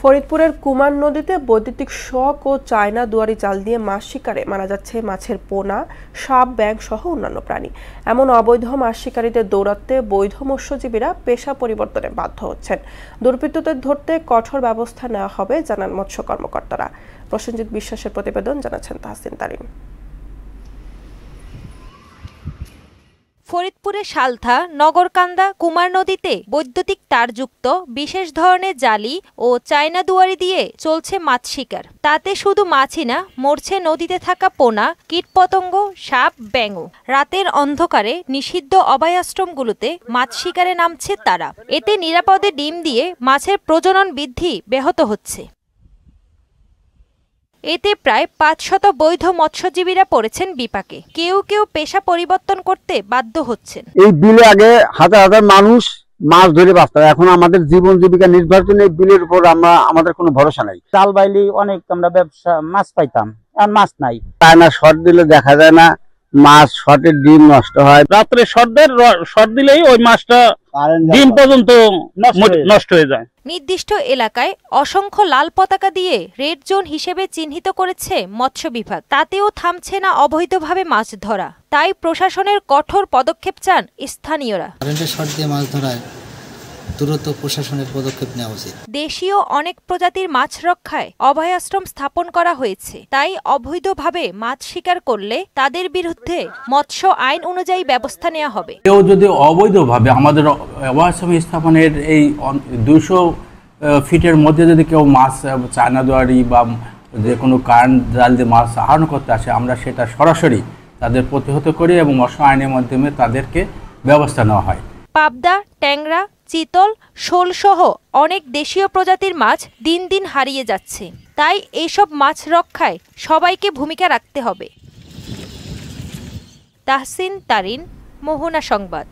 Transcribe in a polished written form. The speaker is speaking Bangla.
ফরিদপুরের কুমার নদীতে বৈদ্যুতিক শক ও চায়না দুয়ারি জাল দিয়ে মাছ শিকারে মারা যাচ্ছে মাছের পোনা, সাপ, ব্যাঙ সহ অন্যান্য প্রাণী। এমন অবৈধ মাছ শিকারীদের দৌড়াতে বৈধ মৎস্যজীবীরা পেশা পরিবর্তনে বাধ্য হচ্ছেন। দুর্বৃত্তদের ধরতে কঠোর ব্যবস্থা নেওয়া হবে জানান মৎস্য কর্মকর্তারা। প্রসেনজিৎ বিশ্বাসের প্রতিবেদন, জানাচ্ছেন তাহসিন তারিন। ফরিদপুরে সালথা, নগরকান্দা, কুমার নদীতে বৈদ্যুতিক তারযুক্ত বিশেষ ধরনের জালি ও চায়না দুয়ারি দিয়ে চলছে মাছ শিকার। তাতে শুধু মাছই না, মরছে নদীতে থাকা পোনা, কীটপতঙ্গ, সাপ, ব্যাঙও। রাতের অন্ধকারে নিষিদ্ধ অভয়াশ্রমগুলোতে মাছ শিকারে নামছে তারা। এতে নিরাপদে ডিম দিয়ে মাছের প্রজনন বৃদ্ধি ব্যাহত হচ্ছে। এতে প্রায় ৫০০ বৈধ মৎস্যজীবীরা পড়েছেন বিপাকে। কেউ কেউ পেশা পরিবর্তন করতে বাধ্য হচ্ছেন। এই বিলে আগে হাজার হাজার মানুষ মাছ ধরে বাঁচত, এখন আমাদের জীবন জীবিকা নির্ভরশীল এই বিলের উপর আমাদের কোনো ভরসা নাই। জাল বাইলে অনেক আমরা ব্যবসা মাছ পাইতাম, এখন মাছ নাই। চায়না শর্ট দিলে দেখা যায় না, মাছ শর্টের ডিম নষ্ট হয়। রাত্রে শর্ট দিলেই ওই মাছটা ডিম পর্যন্ত নষ্ট হয়ে যায়। নির্দিষ্ট এলাকায় অসংখ্য লাল পতাকা দিয়ে রেড জোন হিসেবে চিহ্নিত করেছে মৎস্য বিভাগ। তাতেও থামছে না অবৈধভাবে মাছ ধরা। তাই প্রশাসনের কঠোর পদক্ষেপ চান স্থানীয়রা। কারেন্টের শর্ট দিয়ে মাছ ধরায় দ্রুত প্রশাসনের পদক্ষেপ নেওয়া উচিত। দেশীয় অনেক প্রজাতির মাছ রক্ষায় অভয়াশ্রম স্থাপন করা হয়েছে। তাই অবৈধভাবে মাছ শিকার করলে তাদের বিরুদ্ধে মৎস্য আইন অনুযায়ী ব্যবস্থা নেওয়া হবে। কেউ যদি অবৈধভাবে আমাদের অভয়াশ্রম স্থাপনের এই ২০০ ফিটের মধ্যে যদি কেউ মাছ চায়না দুয়ারি বা যে কোনো কারেন্ট জাল দিয়ে মাছ আহরণ করতে আসে, আমরা সেটা সরাসরি তাদের প্রতিহত করি এবং মৎস্য আইনের মাধ্যমে তাদেরকে ব্যবস্থা নেওয়া হয়। পাবদা, ট্যাংরা, চিতল, শোল সহ অনেক দেশীয় প্রজাতির মাছ দিন দিন হারিয়ে যাচ্ছে। তাই এইসব মাছ রক্ষায় সবাইকে ভূমিকা রাখতে হবে। তাহসিন তারিন, মোহনা সংবাদ।